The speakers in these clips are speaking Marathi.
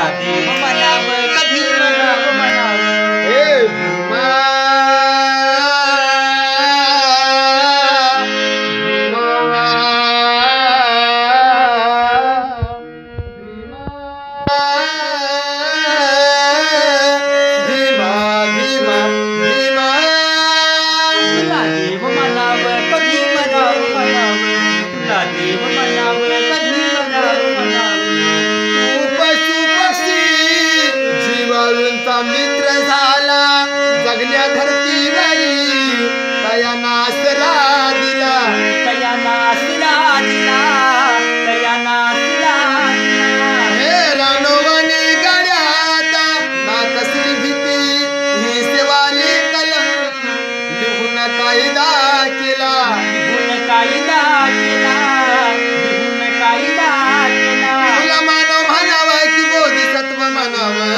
तुला देव म्हणावं कधी म्हणावं म्हणावं हे भीमा तुला देव म्हणावं कधी म्हणावं म्हणावं तुला देव म्हणावं कधी म्हणावं म्हणावं तू पशु पक्षी जीवांचा मित्र झाला जगल्या धरतीवरी तया नासरा दिला तया नासला दिला तया नासला दिला हे रानोवनी गड्यात ना कसली भीती ही सेवाली कलम लिहून कायदा केला लिहून कायदा केला लिहून कायदा केला तुला मानव म्हणावं की बोधिसत्व म्हणावं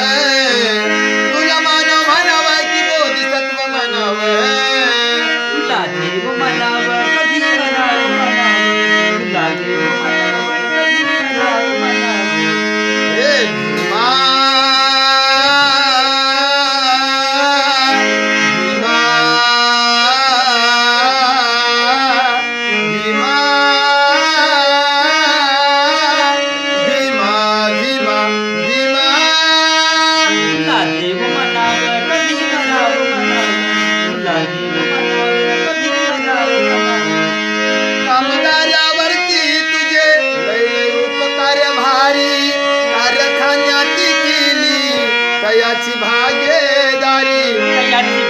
तुला मानव म्हणावं की बोधिसत्व म्हणावं तुला देव म्हणावं कधी म्हणावं म्हणावं तुला देव म्हणावं कधी म्हणावं म्हणावं हे भीमा भीमा भीमा भीमा भीमा तुला देव म्हणावं कधी म्हणावं म्हणावं तुला देव म्हणावं कधी म्हणावं म्हणावं कामगारावरती तुझे लय लय उपकार भारी कारखान्यात केली तयाची भागेदारी तयाची